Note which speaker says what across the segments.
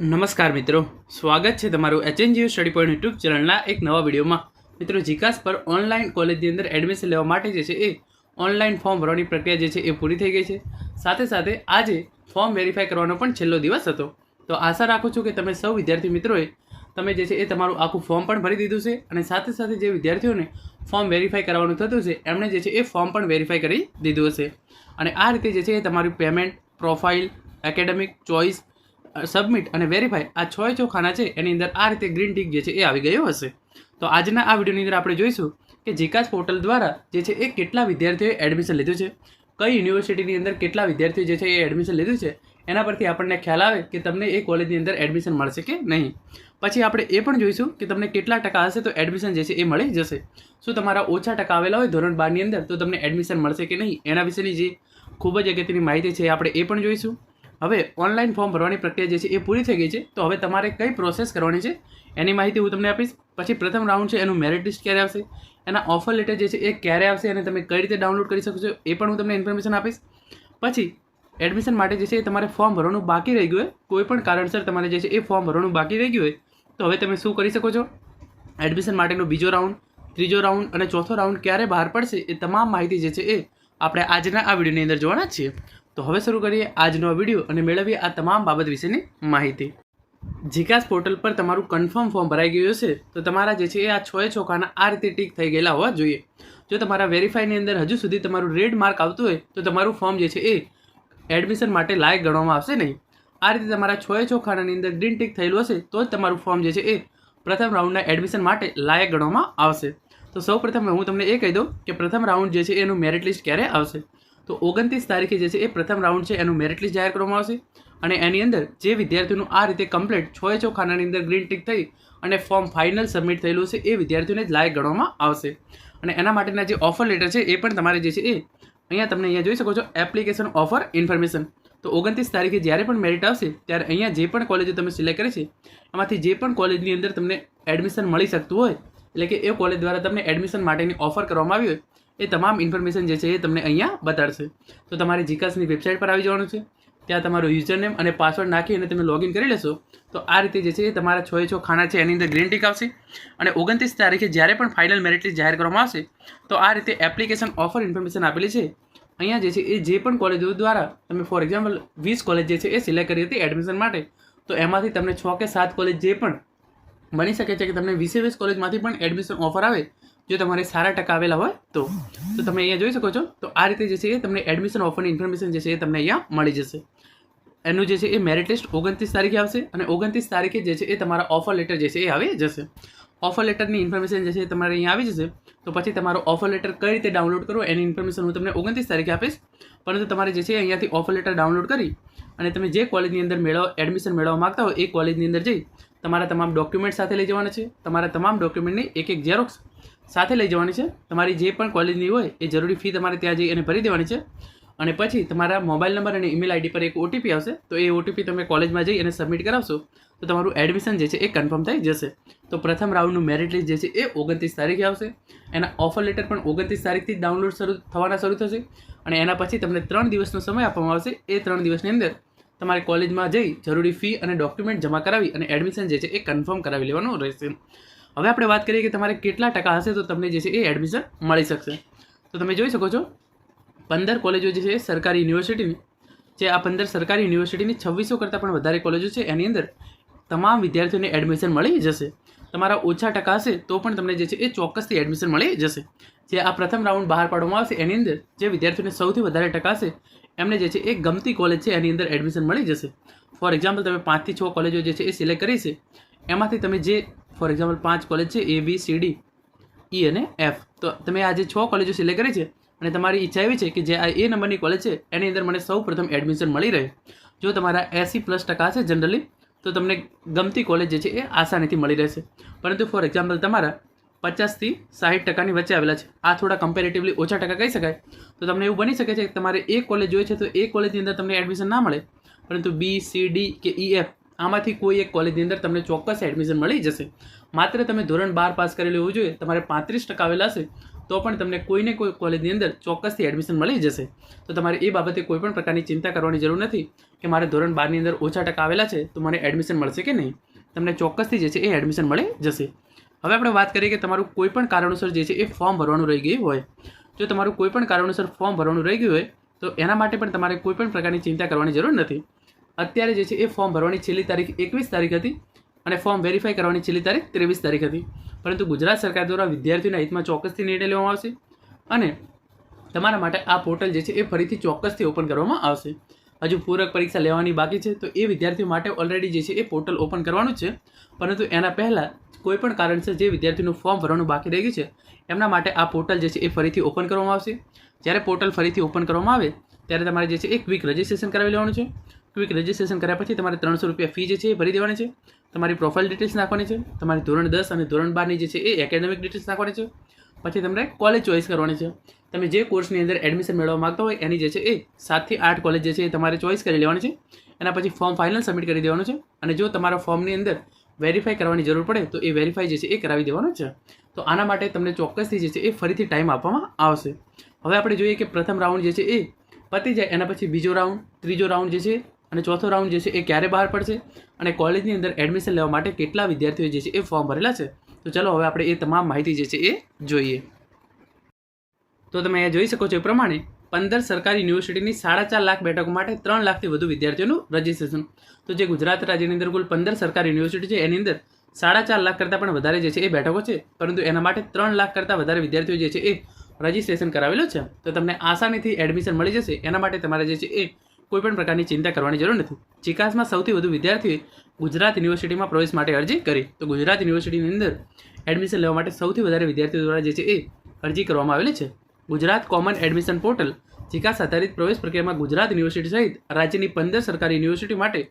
Speaker 1: નમસ્કાર મિત્રો, સ્વાગત છે તમારું એચએનજીયુ સ્ટડી પોઈન્ટ યુટ્યુબ ચેનલના એક નવા વિડીયોમાં. મિત્રો, જીકાસ પર ઓનલાઈન કોલેજની અંદર એડમિશન લેવા માટે જે છે એ ઓનલાઈન ફોર્મ ભરવાની પ્રક્રિયા જે છે એ પૂરી થઈ ગઈ છે. સાથે સાથે આજે ફોર્મ વેરીફાઈ કરવાનો પણ છેલ્લો દિવસ હતો. તો આશા રાખું છું કે તમે સૌ વિદ્યાર્થી મિત્રોએ તમે જે છે એ તમારું આખું ફોર્મ પણ ભરી દીધું છે અને સાથે સાથે જે વિદ્યાર્થીઓને ફોર્મ વેરીફાઈ કરવાનું થતું છે એમણે જે છે એ ફોર્મ પણ વેરીફાઈ કરી દીધું હશે. અને આ રીતે જે છે એ તમારું payment, profile, academic, choice, submit અને વેરીફાઈ આ છ ખાના છે એની અંદર આ રીતે ગ્રીન ટીક જે છે એ આવી ગયો હશે. તો આજના આ વિડીયોની અંદર આપણે જોઈશું કે જીકાસ પોર્ટલ દ્વારા જે છે એ કેટલા વિદ્યાર્થીઓએ એડમિશન લીધું છે, કઈ યુનિવર્સિટીની અંદર કેટલા વિદ્યાર્થીઓ જે છે એ એડમિશન લીધું છે, એના પરથી આપણને ખ્યાલ આવે કે તમને એ કોલેજની અંદર એડમિશન મળશે કે નહીં. પછી આપણે એ પણ જોઈશું કે તમને કેટલા ટકા હશે તો એડમિશન જે છે એ મળી જશે. શું તમારા ઓછા ટકા આવેલા હોય ધોરણ 12ની અંદર તો તમને એડમિશન મળશે કે નહીં, એના વિશેની જે ખૂબ જ અગત્યની માહિતી છે આપણે એ પણ જોઈશું. હવે ઓનલાઈન ફોર્મ ભરવાની પ્રક્રિયા જે છે એ પૂરી થઈ ગઈ છે. તો હવે તમારે કઈ પ્રોસેસ કરવાની છે એની માહિતી હું તમને આપીશ. પછી પ્રથમ રાઉન્ડ છે એનું મેરિટ લિસ્ટ ક્યારે આવશે, એના ઓફર લેટર જે છે એ ક્યારે આવશે અને તમે કઈ રીતે ડાઉનલોડ કરી શકો છો એ પણ હું તમને ઇન્ફોર્મેશન આપીશ. પછી એડમિશન માટે જે છે એ તમારે ફોર્મ ભરવાનું બાકી રહી ગયું હોય, કોઈ પણ કારણસર તમારે જે છે એ ફોર્મ ભરવાનું બાકી રહી ગયું હોય તો હવે તમે શું કરી શકો છો. એડમિશન માટેનો બીજો રાઉન્ડ, ત્રીજો રાઉન્ડ અને ચોથો રાઉન્ડ ક્યારે બહાર પડશે એ તમામ માહિતી જે છે એ આપણે આજના આ વિડીયોની અંદર જોવાના જ છીએ. તો હવે શરૂ કરીએ આજનો વિડીયો અને મેળવીએ આ તમામ બાબત વિશેની માહિતી. જીકાસ પોર્ટલ પર તમારું કન્ફર્મ ફોર્મ ભરાઈ ગયું હશે તો તમારા જે છે એ આ છ ખાના આ રીતે ટીક થઈ ગયેલા હોવા જોઈએ. જો તમારા વેરીફાઈની અંદર હજુ સુધી તમારું રેડ માર્ક આવતું હોય તો તમારું ફોર્મ જે છે એ એડમિશન માટે લાયક ગણવામાં આવશે નહીં. આ રીતે તમારા છ ખાનાની અંદર ગ્રીન ટીક થયેલું હશે તો જ તમારું ફોર્મ જે છે એ પ્રથમ રાઉન્ડના એડમિશન માટે લાયક ગણવામાં આવશે. તો સૌ પ્રથમ હું તમને એ કહી દઉં કે પ્રથમ રાઉન્ડ જે છે એનું મેરિટ લિસ્ટ ક્યારે આવશે. તો 29 તારીખે જે છે એ પ્રથમ રાઉન્ડ છે એનું મેરિટ લિસ્ટ જાહેર કરવામાં આવશે અને એની અંદર જે વિદ્યાર્થીઓનું આ રીતે કમ્પ્લીટ છ ખાનાની અંદર ગ્રીન ટીક થઈ અને ફોર્મ ફાઇનલ સબમિટ થયેલું છે એ વિદ્યાર્થીઓને જ લાયક ગણવામાં આવશે. અને એના માટેના જે ઓફર લેટર છે એ પણ તમારે જે છે એ અહીંયા જોઈ શકો છો એપ્લિકેશન ઓફર ઇન્ફોર્મેશન. તો 29 તારીખે જ્યારે પણ મેરિટ આવશે ત્યારે અહીંયા જે પણ કોલેજો તમે સિલેક્ટ કરી છે એમાંથી જે પણ કોલેજની અંદર તમને એડમિશન મળી શકતું હોય, એટલે કે એ કોલેજ દ્વારા તમને એડમિશન માટેની ઓફર કરવામાં આવી હોય એ તમામ ઇન્ફોર્મેશન જે છે એ તમને અહીંયા બતાડશે. તો તમારે જીકાસની વેબસાઇટ પર આવી જવાનું છે, ત્યાં તમારું યુઝરનેમ અને પાસવર્ડ નાખી અને તમે લોગિન કરી લેશો તો આ રીતે જે છે એ તમારા છ ખાના છે એની અંદર ગ્રીન ટીક આવશે. અને 29 તારીખે જ્યારે પણ ફાઇનલ મેરિટ લિસ્ટ જાહેર કરવામાં આવશે તો આ રીતે એપ્લિકેશન ઓફર ઇન્ફોર્મેશન આપેલી છે. અહીંયા જે છે એ જે પણ કોલેજો દ્વારા તમે ફોર એક્ઝામ્પલ 20 કોલેજ જે છે એ સિલેક્ટ કરી હતી એડમિશન માટે, તો એમાંથી તમને 6 કે 7 કોલેજ જે પણ બની શકે છે કે તમને 20 કોલેજમાંથી પણ એડમિશન ઓફર આવે જો તમારે સારા ટકા આવેલા હોય તો તમે અહીંયા જોઈ શકો છો. તો આ રીતે જે છે એ તમને એડમિશન ઓફરની ઇન્ફોર્મેશન જે છે એ તમને અહીંયા મળી જશે. એનું જે છે એ મેરિટ લિસ્ટ 29 તારીખે આવશે અને 29 તારીખે જે છે એ તમારા ઓફર લેટર જે છે એ આવી જશે. ઓફર લેટરની ઇન્ફોર્મેશન જે છે એ તમારે અહીંયા આવી જશે. તો પછી તમારો ઓફર લેટર કઈ રીતે ડાઉનલોડ કરવો એની ઇન્ફોર્મેશન હું તમને 29 તારીખે આપીશ. પરંતુ તમારે જે છે અહીંયાથી ઓફર લેટર ડાઉનલોડ કરી અને તમે જે કોલેજની અંદર એડમિશન મેળવવા માગતા હો એ કોલેજની અંદર જઈ તમારા તમામ ડોક્યુમેન્ટ સાથે લઈ જવાના છે. તમારા તમામ ડોક્યુમેન્ટની એક ઝેરોક્સ સાથે લઈ જવાની છે. તમારી જે પણ કોલેજની હોય એ જરૂરી ફી તમારે ત્યાં જઈ અને ભરી દેવાની છે. અને પછી તમારા મોબાઈલ નંબર અને ઈમેલ આઈડી પર એક ઓટીપી આવશે. તો એ ઓટીપી તમે કોલેજમાં જઈ અને સબમિટ કરાવશો તો તમારું એડમિશન જે છે એ કન્ફર્મ થઈ જશે. તો પ્રથમ રાઉન્ડનું મેરિટ લિસ્ટ જે છે એ 29 તારીખે આવશે. એના ઓફર લેટર પણ 29 તારીખથી ડાઉનલોડ શરૂ થશે અને એના પછી તમને 3 દિવસનો સમય આપવામાં આવશે. એ 3 દિવસની અંદર તમારે કોલેજમાં જઈ જરૂરી ફી અને ડોક્યુમેન્ટ જમા કરાવી અને એડમિશન જે છે એ કન્ફર્મ કરાવી લેવાનું રહેશે. હવે આપણે વાત કરીએ કે તમારે કેટલા ટકા હશે તો તમને જે છે એ એડમિશન મળી શકશે. તો તમે જોઈ શકો છો 15 કોલેજો જે છે સરકારી યુનિવર્સિટીની, જે આ 15 સરકારી યુનિવર્સિટીની 2600 કરતાં પણ વધારે કોલેજો છે એની અંદર તમામ વિદ્યાર્થીઓને એડમિશન મળી જશે. તમારા ઓછા ટકા હશે તો પણ તમને જે છે એ ચોક્કસથી એડમિશન મળી જશે. જે આ પ્રથમ રાઉન્ડ બહાર પાડવામાં આવશે એની અંદર જે વિદ્યાર્થીઓને સૌથી વધારે ટકા હશે એમને જે છે એ ગમતી કોલેજ છે એની અંદર એડમિશન મળી જશે. ફોર એક્ઝામ્પલ તમે 5 થી 6 કોલેજો જે છે એ સિલેક્ટ કરી છે, એમાંથી તમે જે ફોર એક્ઝામ્પલ 5 કોલેજ છે ABCD E અને F, તો તમે આ જે 6 કોલેજો સિલેક્ટ કરી છે અને તમારી ઈચ્છા એવી છે કે જે આ A નંબરની કોલેજ છે એની અંદર મને સૌ પ્રથમ એડમિશન મળી રહે. જો તમારા 80+ ટકા છે જનરલી તો તમને ગમતી કોલેજ જે છે એ આસાનીથી મળી રહેશે. પરંતુ ફોર એક્ઝામ્પલ તમારા 50 થી 60 ટકાની વચ્ચે આવેલા છે, આ થોડા કમ્પેરેટિવલી ઓછા ટકા કહી શકાય, તો તમને એવું બની શકે છે કે તમારે એક કોલેજ જોઈએ છે તો એ કોલેજની અંદર તમને એડમિશન ના મળે, પરંતુ B, C, D કે EF આમાંથી કોઈ એક કોલેજની અંદર તમને ચોક્કસ એડમિશન મળી જશે. માત્ર તમે ધોરણ 12 પાસ કરેલું હોવું જોઈએ, તમારે 35% આવેલા હશે તો પણ તમને કોઈને કોઈ કોલેજની અંદર ચોક્કસથી એડમિશન મળી જશે. તો તમારે એ બાબતે કોઈ પણ પ્રકારની ચિંતા કરવાની જરૂર નથી કે મારે ધોરણ 12ની અંદર ઓછા ટકા આવેલા છે તો મને એડમિશન મળશે કે નહીં. તમને ચોક્કસથી જે છે એ એડમિશન મળી જશે. હવે આપણે વાત કરીએ કે તમારું કોઈ પણ કારણોસર જે છે એ ફોર્મ ભરવાનું રહી ગયું હોય. જો તમારું કોઈ પણ કારણોસર ફોર્મ ભરવાનું રહી ગયું હોય તો એના માટે પણ તમારે કોઈ પણ પ્રકારની ચિંતા કરવાની જરૂર નથી. અત્યારે જે છે એ ફોર્મ ભરવાની છેલ્લી તારીખ 21 તારીખ હતી અને ફોર્મ વેરીફાઈ કરવાની છેલ્લી તારીખ 23 તારીખ હતી. પરંતુ ગુજરાત સરકાર દ્વારા વિદ્યાર્થીઓના હિતમાં ચોક્કસથી નિર્ણય લેવામાં આવશે અને તમારા માટે આ પોર્ટલ જે છે એ ફરીથી ચોક્કસથી ઓપન કરવામાં આવશે. હજુ પૂરક પરીક્ષા લેવાની બાકી છે તો એ વિદ્યાર્થીઓ માટે ઓલરેડી જે છે એ પોર્ટલ ઓપન કરવાનું જ છે. પરંતુ એના પહેલાં કોઈ પણ કારણસર જે વિદ્યાર્થીનું ફોર્મ ભરવાનું બાકી રહી ગયું છે એમના માટે આ પોર્ટલ જે છે એ ફરીથી ઓપન કરવામાં આવશે. જ્યારે પોર્ટલ ફરીથી ઓપન કરવામાં આવે ત્યારે તમારે જે છે એ ક્વિક રજિસ્ટ્રેશન કરાવી લેવાનું છે. ક્વિક રજિસ્ટ્રેશન કર્યા પછી તમારે 300 રૂપિયા ફી જે છે એ ભરી દેવાની છે. તમારી પ્રોફાઇલ ડિટેલ્સ નાખવાની છે. તમારી ધોરણ 10 અને ધોરણ 12ની જે છે એ એકેડેમિક ડિટેલ્સ નાખવાની છે. પછી તમારે કોલેજ ચોઈસ કરવાની છે. તમે જે કોર્સની અંદર એડમિશન મેળવવા માગતા હોય એની જે છે એ 7 થી 8 કોલેજ જે છે એ તમારે ચોઈસ કરી લેવાની છે. એના પછી ફોર્મ ફાઇનલ સબમિટ કરી દેવાનું છે અને જો તમારા ફોર્મની અંદર વેરીફાઈ કરવાની જરૂર પડે તો એ વેરીફાઈ જે છે એ કરાવી દેવાનું છે. તો આના માટે તમને ચોક્કસથી જે છે એ ફરીથી ટાઈમ આપવામાં આવશે. હવે આપણે જોઈએ કે પ્રથમ રાઉન્ડ જે છે એ પતી જાય એના પછી બીજો રાઉન્ડ, ત્રીજો રાઉન્ડ જે છે અને ચોથો રાઉન્ડ જે છે એ ક્યારે બહાર પડશે અને કોલેજની અંદર એડમિશન લેવા માટે કેટલા વિદ્યાર્થીઓ જે છે એ ફોર્મ ભરેલા છે. તો ચલો હવે આપણે એ તમામ માહિતી જે છે એ જોઈએ. તો તમે અહીંયા જોઈ શકો છો એ પ્રમાણે 15 સરકારી યુનિવર્સિટીની 4.5 લાખ બેઠકો માટે 3 લાખથી વધુ વિદ્યાર્થીઓનું રજિસ્ટ્રેશન. તો જે ગુજરાત રાજ્યની અંદર કુલ 15 સરકારી યુનિવર્સિટી છે એની અંદર 4.5 લાખ કરતાં પણ વધારે જે છે એ બેઠકો છે. પરંતુ એના માટે 3 લાખ કરતાં વધારે વિદ્યાર્થીઓ જે છે એ રજિસ્ટ્રેશન કરાવેલું છે. તો તમને આસાનીથી એડમિશન મળી જશે. એના માટે તમારે જે છે એ કોઈપણ પ્રકારની ચિંતા કરવાની જરૂર નથી. ચિકાસમાં સૌથી વધુ વિદ્યાર્થીઓએ ગુજરાત યુનિવર્સિટીમાં પ્રવેશ માટે અરજી કરી. તો ગુજરાત યુનિવર્સિટીની અંદર એડમિશન લેવા માટે સૌથી વધારે વિદ્યાર્થીઓ દ્વારા જે છે એ અરજી કરવામાં આવેલી છે. ગુજરાત કોમન એડમિશન પોર્ટલ ચિકાસ આધારિત પ્રવેશ પ્રક્રિયામાં ગુજરાત યુનિવર્સિટી સહિત રાજ્યની 15 સરકારી યુનિવર્સિટી માટે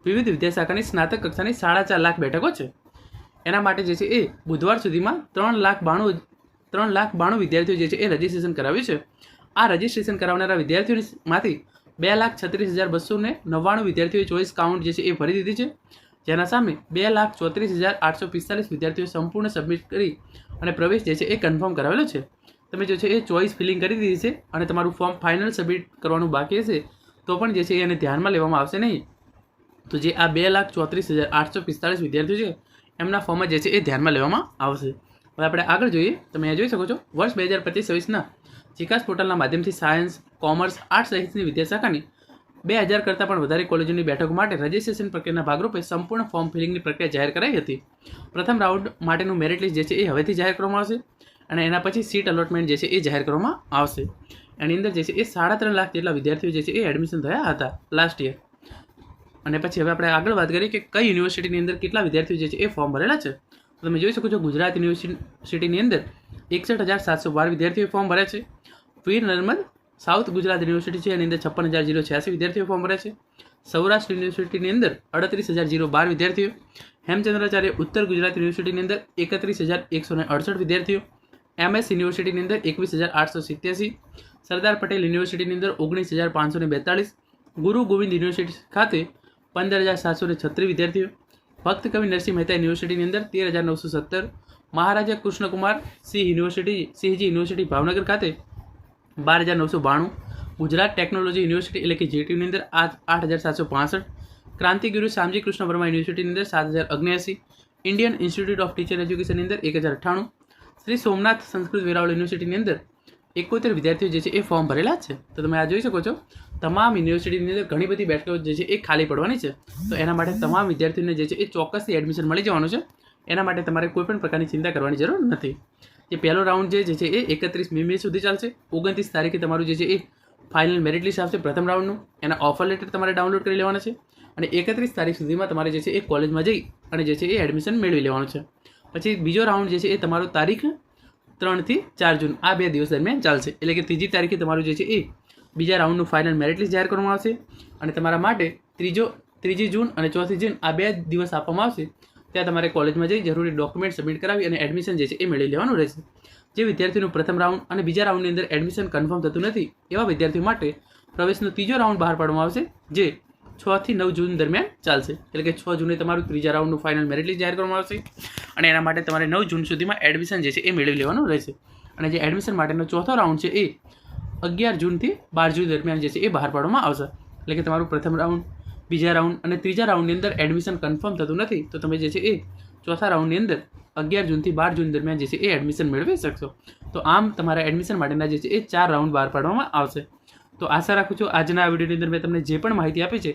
Speaker 1: વિવિધ વિદ્યાશાખાની સ્નાતક કક્ષાની 4.5 લાખ બેઠકો છે. એના માટે જે છે એ બુધવાર સુધીમાં 3,92,000 વિદ્યાર્થીઓ જે છે એ રજિસ્ટ્રેશન કરાવ્યું છે. આ રજિસ્ટ્રેશન કરાવનારા વિદ્યાર્થીઓમાંથી 2,36,299 વિદ્યાર્થીઓએ ચોઈસ કાઉન્ટ જે છે એ ભરી દીધી છે. જેના સામે 2,34,845 વિદ્યાર્થીઓએ સંપૂર્ણ સબમિટ કરી અને પ્રવેશ જે છે એ કન્ફર્મ કરાવેલો છે. તમે જે છે એ ચોઈસ ફિલિંગ કરી દીધી છે અને તમારું ફોર્મ ફાઇનલ સબમિટ કરવાનું બાકી હશે તો પણ જે છે એને ધ્યાનમાં લેવામાં આવશે નહીં. તો જે આ 2,34,845 વિદ્યાર્થીઓ છે એમના ફોર્મ જે છે એ ધ્યાનમાં લેવામાં આવશે. હવે આપણે આગળ જોઈએ. તમે અહીંયા જોઈ શકો છો વર્ષ 2025-26ના ચિકાસ પોર્ટલના માધ્યમથી સાયન્સ, કોમર્સ, આર્ટ્સ સહિતની વિદ્યાશાખાની 2,000 કરતાં પણ વધારે કોલેજોની બેઠકો માટે રજિસ્ટ્રેશન પ્રક્રિયાના ભાગરૂપે સંપૂર્ણ ફોર્મ ફિલિંગની પ્રક્રિયા જાહેર કરાઈ હતી. પ્રથમ રાઉન્ડ માટેનું મેરિટ લિસ્ટ જે છે એ હવેથી જાહેર કરવામાં આવશે અને એના પછી સીટ અલોટમેન્ટ જે છે એ જાહેર કરવામાં આવશે. એની અંદર જે છે એ 3.5 લાખ જેટલા વિદ્યાર્થીઓ જે છે એ એડમિશન થયા હતા લાસ્ટ યર. અને પછી હવે આપણે આગળ વાત કરીએ કે કઈ યુનિવર્સિટીની અંદર કેટલા વિદ્યાર્થીઓ જે છે એ ફોર્મ ભરેલા છે. તો તમે જોઈ શકો છો ગુજરાત યુનિવર્સિટીની અંદર 61,712 વિદ્યાર્થીઓએ ફોર્મ ભર્યા છે. વીર નર્મદ સાઉથ ગુજરાત યુનિવર્સિટી છે એની અંદર 56,086 વિદ્યાર્થીઓ ફોર્મ ભર્યા છે. સૌરાષ્ટ્ર યુનિવર્સિટીની અંદર 38,012 વિદ્યાર્થીઓ. હેમચંદ્રાચાર્ય ઉત્તર ગુજરાત યુનિવર્સિટીની અંદર 31,168 વિદ્યાર્થીઓ. MS યુનિવર્સિટીની અંદર 21,887. સરદાર પટેલ યુનિવર્સિટીની અંદર 19,542. ગુરુ ગોવિંદ યુનિવર્સિટી ખાતે 15,736 વિદ્યાર્થીઓ. ભક્ત કવિ નરસિંહ મહેતા યુનિવર્સિટીની અંદર 13,970. મહારાજા કૃષ્ણકુમાર સિંહજી યુનિવર્સિટી ભાવનગર ખાતે 12,992. ગુજરાત ટેકનોલોજી યુનિવર્સિટી એટલે કે JTU ની અંદર 8,765. ક્રાંતિગુરુ શામજી કૃષ્ણ વર્મા યુનિવર્સિટીની અંદર 7,079. ઇન્ડિયન ઇન્સ્ટિટ્યૂટ ઓફ ટીચર એજ્યુકેશનની અંદર 1,098. શ્રી સોમનાથ સંસ્કૃત વેરાવળ યુનિવર્સિટીની અંદર 71 વિદ્યાર્થીઓ જે છે એ ફોર્મ ભરેલા છે. તો તમે આ જોઈ શકો છો તમામ યુનિવર્સિટીની અંદર ઘણી બધી બેઠકો જે છે એ ખાલી પડવાની છે. તો એના માટે તમામ વિદ્યાર્થીઓને જે છે એ ચોક્કસથી એડમિશન મળી જવાનું છે. એના માટે તમારે કોઈ પણ પ્રકારની ચિંતા કરવાની જરૂર નથી. જે પહેલો રાઉન્ડ જે છે એ 31 મે સુધી ચાલશે. 29 તારીખે તમારું જે છે એ ફાઇનલ મેરિટ લિસ્ટ આવશે પ્રથમ રાઉન્ડનું. એના ઓફર લેટર તમારે ડાઉનલોડ કરી લેવાના છે અને 31 તારીખ સુધીમાં તમારે જે છે એ કોલેજમાં જઈ અને જે છે એ એડમિશન મેળવી લેવાનું છે. પછી બીજો રાઉન્ડ જે છે એ તમારો તારીખ 3 થી 4 જૂન આ 2 દિવસ દરમિયાન ચાલશે. એટલે કે ત્રીજી તારીખે તમારું જે છે એ બીજા રાઉન્ડનું ફાઇનલ મેરિટ લિસ્ટ જાહેર કરવામાં આવશે અને તમારા માટે ત્રીજી જૂન અને 4મી જૂન આ 2 દિવસ આપવામાં આવશે. ત્યાં તમારે કોલેજમાં જઈ જરૂરી ડોક્યુમેન્ટ સબમિટ કરાવી અને એડમિશન જે છે એ મેળવી લેવાનું રહેશે. જે વિદ્યાર્થીનું પ્રથમ રાઉન્ડ અને બીજા રાઉન્ડની અંદર એડમિશન કન્ફર્મ થતું નથી એવા વિદ્યાર્થીઓ માટે પ્રવેશનો ત્રીજો રાઉન્ડ બહાર પાડવામાં આવશે જે 6 થી 9 જૂન દરમિયાન ચાલશે. એટલે કે 6 જૂને તમારું ત્રીજા રાઉન્ડનું ફાઇનલ મેરિટ લિસ્ટ જાહેર કરવામાં આવશે અને એના માટે તમારે 9 જૂન સુધીમાં એડમિશન જે છે એ મેળવી લેવાનું રહેશે. અને જે એડમિશન માટેનો ચોથો રાઉન્ડ છે એ 11 જૂનથી 12 જૂન દરમિયાન જે છે એ બહાર પાડવામાં આવશે. એટલે કે તમારું પ્રથમ રાઉન્ડ, બીજા રાઉન્ડ અને ત્રીજા રાઉન્ડની અંદર એડમિશન કન્ફર્મ થતું નથી તો તમે જે છે એ ચોથા રાઉન્ડની અંદર 11 જૂનથી 12 જૂન દરમિયાન જે છે એ એડમિશન મેળવી શકશો. તો આમ તમારા એડમિશન માટેના જે છે એ 4 રાઉન્ડ બહાર પાડવામાં આવશે. તો આશા રાખું છું આજના આ વિડીયોની અંદર મેં તમને જે પણ માહિતી આપી છે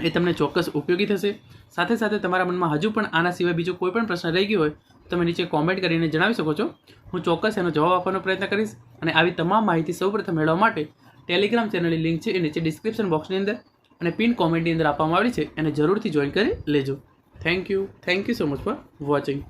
Speaker 1: એ તમને ચોક્કસ ઉપયોગી થશે. સાથે સાથે તમારા મનમાં હજુ પણ આના સિવાય બીજો કોઈ પણ પ્રશ્ન રહી ગયો હોય તો તમે નીચે કોમેન્ટ કરીને જણાવી શકો છો. હું ચોક્કસ એનો જવાબ આપવાનો પ્રયત્ન કરીશ. અને આવી તમામ માહિતી સૌપ્રથમ મેળવવા માટે ટેલિગ્રામ ચેનલની લિંક છે એ નીચે ડિસ્ક્રિપ્શન બોક્સની અંદર અને પિન કોમેન્ટની અંદર આપવામાં આવી છે, એને જરૂરથી જોઈન કરી લેજો. Thank you so much for watching.